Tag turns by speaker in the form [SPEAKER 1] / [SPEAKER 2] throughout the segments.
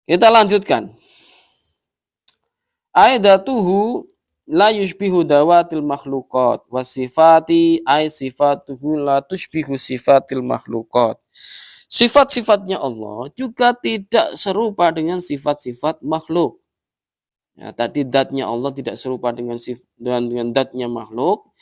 [SPEAKER 1] Kita lanjutkan. Aidatuhu la yushbihu dawatil makhluqat wasifati ay sifatuhu la tushbihu sifatil makhluqat. Sifat-sifatnya Allah juga tidak serupa dengan sifat-sifat makhluk. Ya, tadi datnya Allah tidak serupa dengan datnya makhluk.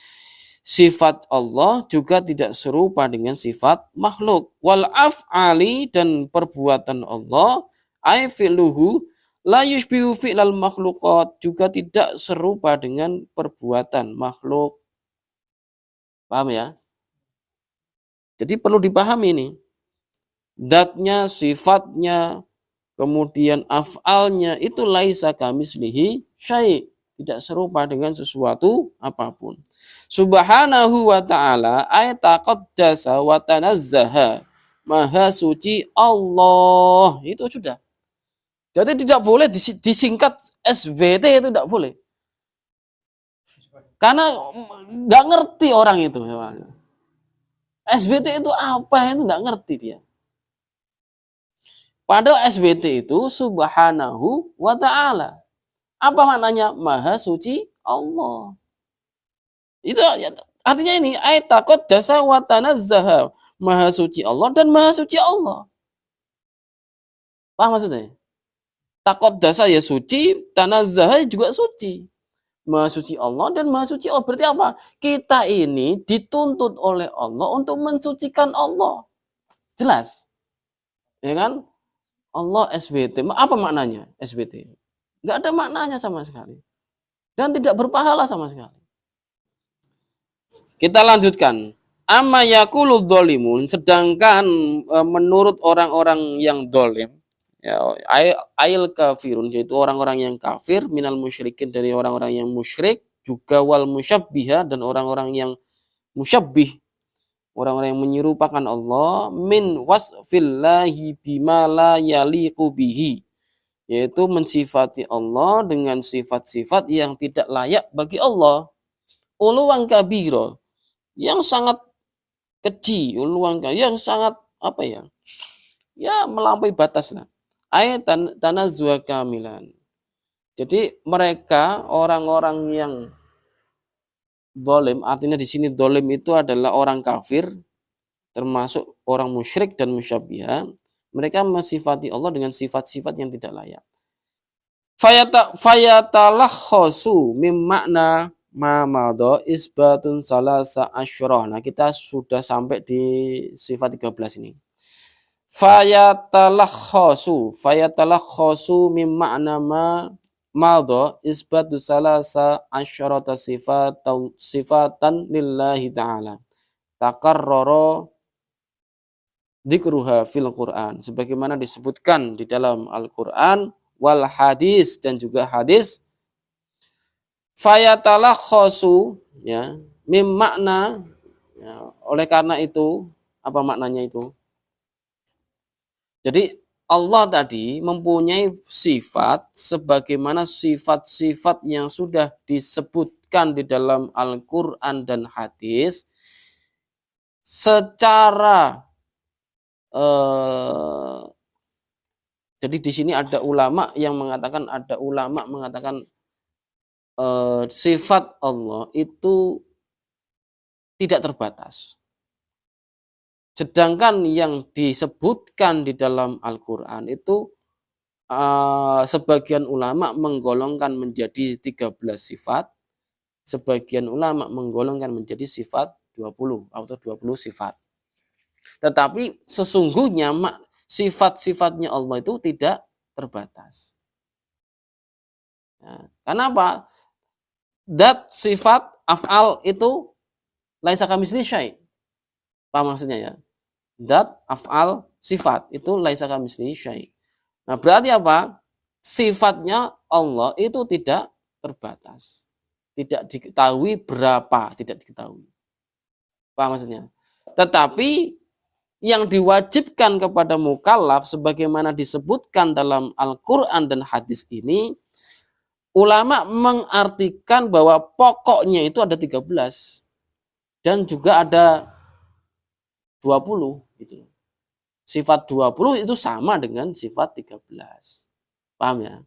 [SPEAKER 1] Sifat Allah juga tidak serupa dengan sifat makhluk. Wal af'ali dan perbuatan Allah ay fi'luhu la yushbihu fi'lal makhluqat juga tidak serupa dengan perbuatan makhluk. Paham ya? Jadi perlu dipahami ini. Datnya, sifatnya, kemudian af'alnya itu laisa kamislihi syai', tidak serupa dengan sesuatu apapun. Subhanahu wa ta'ala ay taqaddasa wa tanazzaha. Maha suci Allah. Itu sudah. Jadi tidak boleh disingkat SVT, itu tidak boleh. Karena nggak ngerti orang itu. SVT itu apa, itu nggak ngerti dia. Padahal SBT itu subhanahu wa ta'ala. Apa maknanya? Maha suci Allah. Itu artinya ini ayat takut dasa wa tanazzaha. Maha suci Allah dan maha suci Allah. Paham maksudnya? Takut dasa ya suci, tanazzaha juga suci. Maha suci Allah dan maha suci Allah. Berarti apa? Kita ini dituntut oleh Allah untuk mensucikan Allah. Jelas? Ya kan? Allah SBT. Apa maknanya SBT? Nggak ada maknanya sama sekali. Dan tidak berpahala sama sekali. Kita lanjutkan. Amma yaqulul dzalimun, sedangkan menurut orang-orang yang dolim, ya, ail kafirun, yaitu orang-orang yang kafir, minal musyrikin, dari orang-orang yang musyrik, juga wal musyabbiha, dan orang-orang yang musyabbih, orang-orang yang menyerupakan Allah, min wasfillahi bima la yaliqu bihi, yaitu mensifati Allah dengan sifat-sifat yang tidak layak bagi Allah. Uluwan kabiro, yang sangat keji, uluwan yang sangat apa ya? Ya melampaui batas lah. Ayat tanazzuha kamilan. Jadi mereka orang-orang yang dolim, artinya di sini dolim itu adalah orang kafir, termasuk orang musyrik dan musyabbiha. Mereka mensifati Allah dengan sifat-sifat yang tidak layak. Fayatalakhasu mim makna ma madha isbatun salasa asyrah. Nah, kita sudah sampai di sifat 13 ini. Fayatalakhasu mim makna ma madha isbatu salasa asyrata sifatan lillahi ta'ala. Takarrara dzikruha fil Qur'an, sebagaimana disebutkan di dalam Al-Qur'an, wal hadis, dan juga hadis. Fayatalakhasu, ya, mim makna, ya, oleh karena itu, apa maknanya itu? Jadi Allah tadi mempunyai sifat sebagaimana sifat-sifat yang sudah disebutkan di dalam Al-Qur'an dan hadis secara jadi di sini ada ulama mengatakan sifat Allah itu tidak terbatas. Sedangkan yang disebutkan di dalam Al-Qur'an itu sebagian ulama menggolongkan menjadi 13 sifat, sebagian ulama menggolongkan menjadi sifat 20 atau 20 sifat. Tetapi sesungguhnya sifat-sifatnya Allah itu tidak terbatas. Ya, kenapa? Dat sifat af'al itu laisa kamitslihi syai'. Apa maksudnya ya? Dat af'al sifat itu laisa kamitslihi syai'. Nah, berarti apa? Sifatnya Allah itu tidak terbatas. Tidak diketahui berapa, tidak diketahui. Apa maksudnya? Tetapi yang diwajibkan kepada mukallaf sebagaimana disebutkan dalam Al-Qur'an dan hadis ini, ulama mengartikan bahwa pokoknya itu ada 13 dan juga ada 20 gitu. Sifat 20 itu sama dengan sifat 13. Paham ya?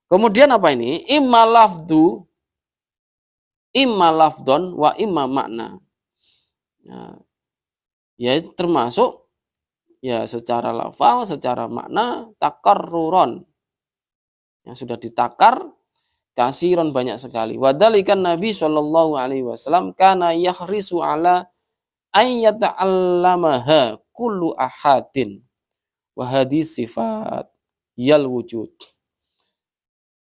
[SPEAKER 1] Kemudian apa ini? Imma lafdu, imma lafdon, wa imma makna. Ya itu termasuk ya secara lafal, secara makna, takarruron. Yang sudah ditakar, kasiron banyak sekali. Wadalikan Nabi Shallallahu Alaihi Wasallam kana yahrisu ala ayyata'allamaha kullu ahadin. Wahadis sifat yal wujud.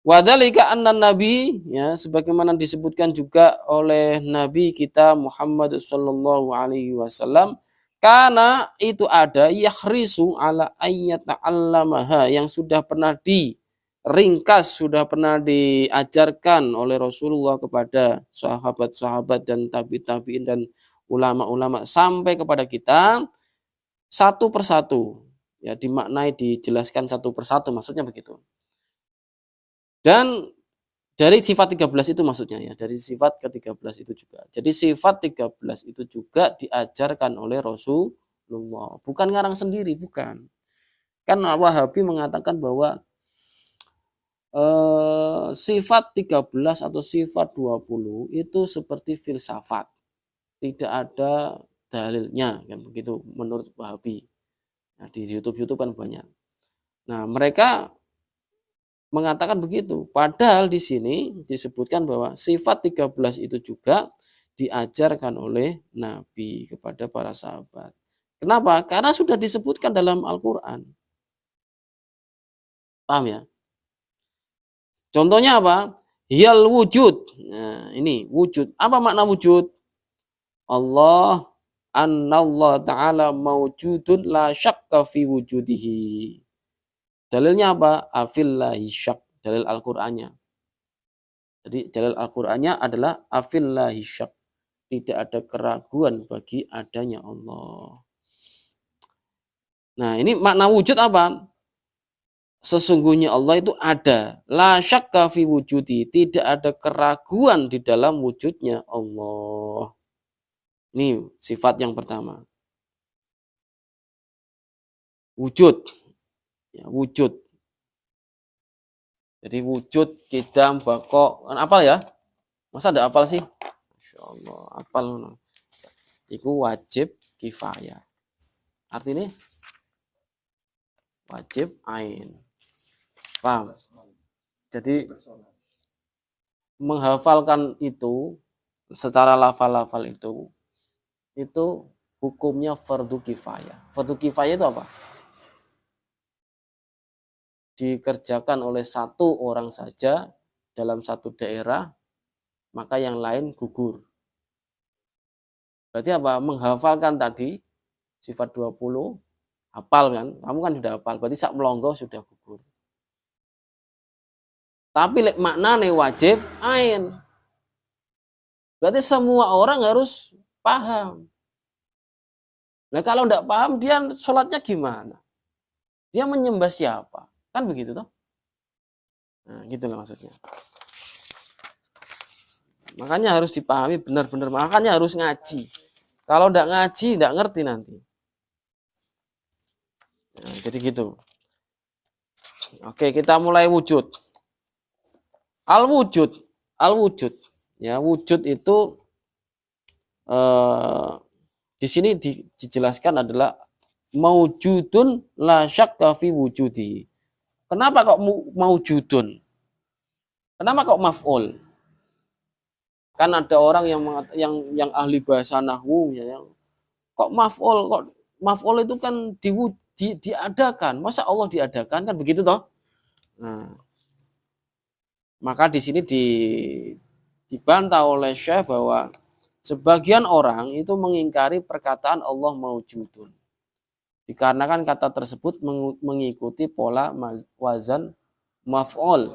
[SPEAKER 1] Wadhalika anna nabi, ya sebagaimana disebutkan juga oleh Nabi kita Muhammad sallallahu alaihi wasallam, karena itu ada yahrisu ala ayyata'allamaha, yang sudah pernah diringkas, sudah pernah diajarkan oleh Rasulullah kepada sahabat-sahabat dan tabi'in dan ulama-ulama sampai kepada kita satu persatu, ya dimaknai, dijelaskan satu persatu, maksudnya begitu. Dan dari sifat 13 itu maksudnya ya, dari sifat ke-13 itu juga. Jadi sifat 13 itu juga diajarkan oleh Rasulullah. Bukan ngarang sendiri, bukan. Kan Wahabi mengatakan bahwa sifat 13 atau sifat 20 itu seperti filsafat. Tidak ada dalilnya, kan begitu menurut Wahabi. Nah, di YouTube kan banyak. Nah, mereka mengatakan begitu. Padahal di sini disebutkan bahwa sifat 13 itu juga diajarkan oleh Nabi kepada para sahabat. Kenapa? Karena sudah disebutkan dalam Al-Quran. Paham ya? Contohnya apa? Hiyal wujud. Nah, ini wujud. Apa makna wujud? Allah annallah ta'ala mawjudun la syakka fi wujudihi. Dalilnya apa? Afillahi syak. Dalil Al-Qur'annya. Jadi dalil Al-Qur'annya adalah afillahi syak. Tidak ada keraguan bagi adanya Allah. Nah, ini makna wujud apa? Sesungguhnya Allah itu ada. La syakka fi wujudi. Tidak ada keraguan di dalam wujudnya Allah. Ini sifat yang pertama. Wujud. Ya, wujud. Jadi wujud, kidam, bako. Apal ya? Masa ada apal sih? Masya Allah, apal. Iku wajib kifayah. Artinya wajib ain. Paham? Jadi menghafalkan itu secara lafal-lafal itu hukumnya fardu kifayah. Fardu kifayah itu apa? Dikerjakan oleh satu orang saja dalam satu daerah, maka yang lain gugur. Berarti apa? Menghafalkan tadi sifat 20, hafal kan? Kamu kan sudah hafal, berarti sak melonggo sudah gugur. Tapi maknanya wajib ain. Berarti semua orang harus paham. Nah kalau tidak paham, dia sholatnya gimana? Dia menyembah siapa? Kan begitu toh? Nah, gitu loh maksudnya. Makanya harus dipahami benar-benar. Makanya harus ngaji. Kalau tidak ngaji, tidak ngerti nanti. Nah, jadi gitu. Oke, kita mulai wujud. Al-wujud. Al-wujud. Ya, wujud itu di sini dijelaskan adalah maujudun la syakka fi wujudi. Kenapa kok maujudun? Kenapa kok maf'ul? Kan ada orang yang ahli bahasa nahwu ya, kok maf'ul itu kan diadakan. Masa Allah diadakan, kan begitu toh? Nah, maka di sini dibantah oleh Syekh bahwa sebagian orang itu mengingkari perkataan Allah maujudun. Dikarenakan kata tersebut mengikuti pola wazan maf'ul.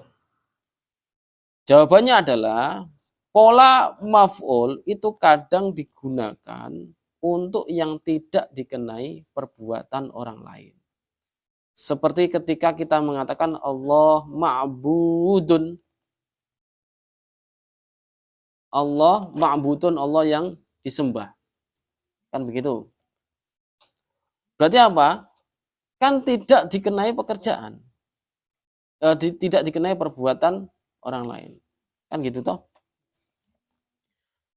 [SPEAKER 1] Jawabannya adalah pola maf'ul itu kadang digunakan untuk yang tidak dikenai perbuatan orang lain. Seperti ketika kita mengatakan Allah ma'budun. Allah ma'budun, Allah yang disembah. Kan begitu. Berarti apa? Kan tidak dikenai pekerjaan. tidak dikenai perbuatan orang lain. Kan gitu toh.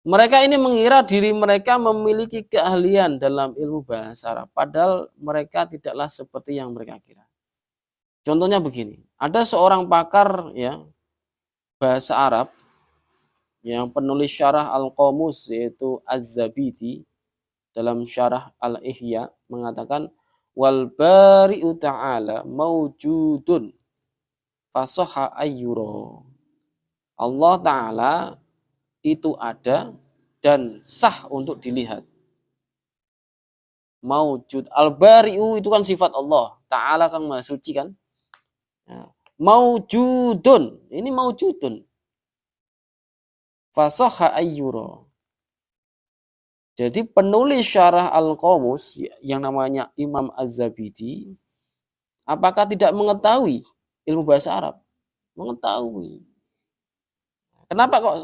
[SPEAKER 1] Mereka ini mengira diri mereka memiliki keahlian dalam ilmu bahasa Arab, padahal mereka tidaklah seperti yang mereka kira. Contohnya begini, ada seorang pakar ya bahasa Arab yang penulis syarah Al-Qamus yaitu Az-Zabidi dalam syarah Al-Ihya mengatakan wal bari'u ta'ala maujudun fasoha ayyuro. Allah Ta'ala itu ada dan sah untuk dilihat. Maujud. Al-bari'u itu kan sifat Allah. Ta'ala kan maha suci kan. Ya. Maujudun. Ini maujudun. Fasoha ayyuro. Jadi penulis syarah Al-Qamus yang namanya Imam Az-Zabidi, apakah tidak mengetahui ilmu bahasa Arab? Mengetahui. Kenapa kok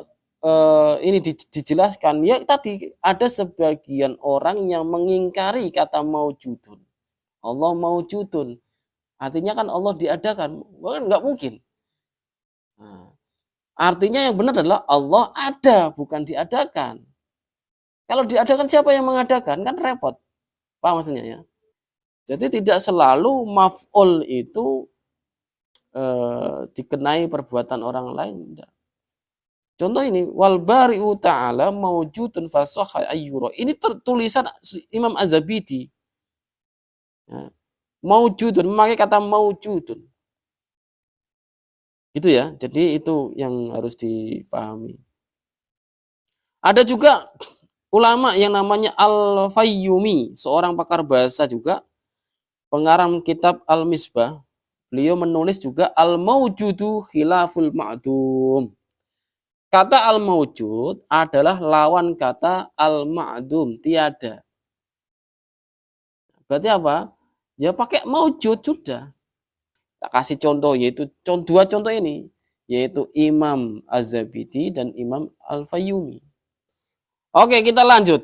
[SPEAKER 1] ini dijelaskan? Ya tadi ada sebagian orang yang mengingkari kata maujudun. Allah maujudun. Artinya kan Allah diadakan. Kan nggak mungkin. Nah, artinya yang benar adalah Allah ada, bukan diadakan. Kalau diadakan siapa yang mengadakan? Kan repot. Paham maksudnya ya? Jadi tidak selalu maf'ul itu dikenai perbuatan orang lain. Tidak. Contoh ini, wal bari'u ta'ala maujudun fasoha ayyuro. Ini tertulisan Imam Az-Zabidi. Ya. Maujudun, memakai kata maujudun. Gitu ya. Jadi itu yang harus dipahami. Ada juga ulama yang namanya Al-Fayyumi, seorang pakar bahasa juga, pengarang kitab Al-Misbah. Beliau menulis juga al-maujudu khilaful ma'dum. Kata al-maujud adalah lawan kata al-ma'dum, tiada. Berarti apa? Ya pakai maujud sudah. Tak kasih contoh yaitu dua contoh ini, yaitu Imam Az-Zabidi dan Imam Al-Fayyumi. Oke, kita lanjut.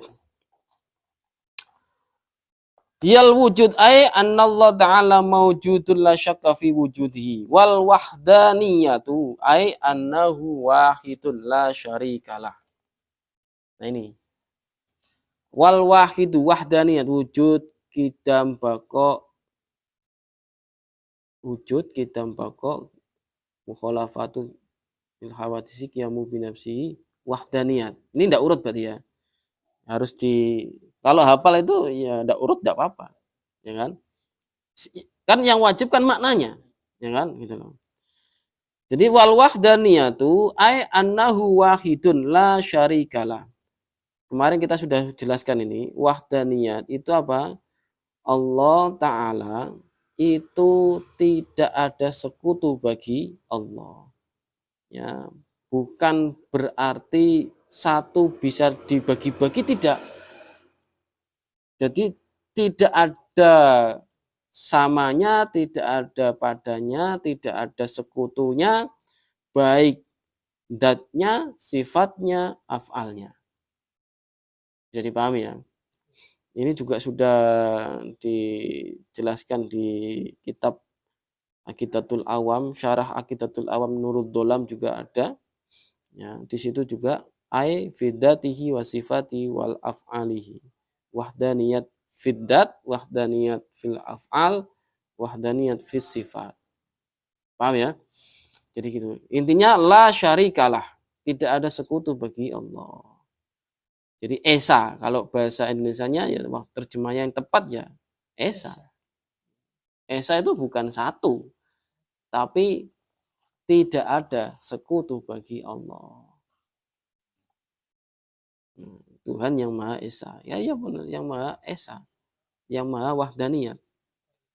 [SPEAKER 1] Yal wujud ay annallahu ta'ala mawjudun la syakka fi wujudihi wal wahdaniyatu ay annahu wahidun la syarikalah. Nah ini. Wal wahidu wahdaniyat wujud kidam bako mukhalafatu fil hawadisi qiyamu binafsihi wahdaniyat. Ini enggak urut berarti ya. Harus kalau hafal itu ya enggak urut enggak apa-apa. Ya kan? Kan yang wajib kan maknanya, ya kan? Gitu loh. Jadi wal wahdaniyatu ay annahu wahidun la syarikalah. Kemarin kita sudah jelaskan ini, wahdaniyat itu apa? Allah Ta'ala itu tidak ada sekutu bagi Allah. Ya, bukan berarti satu bisa dibagi-bagi, tidak. Jadi tidak ada samanya, tidak ada padanya, tidak ada sekutunya, baik datnya, sifatnya, af'alnya. Jadi paham ya? Ini juga sudah dijelaskan di kitab Aqidatul Awam, syarah Aqidatul Awam Nurul Dolam juga ada. Ya, di situ juga ai fiddatihi wa sifati wal af'alihi. Wahdaniyat fiddat, wahdaniyat fil af'al, wahdaniyat fis sifat. Paham ya? Jadi gitu. Intinya la syarikalah, tidak ada sekutu bagi Allah. Jadi esa, kalau bahasa Indonesianya ya terjemahnya yang tepat ya esa. Esa itu bukan satu, tapi tidak ada sekutu bagi Allah. Tuhan yang Maha Esa. Ya benar, yang Maha Esa, yang Maha Wahdaniyat.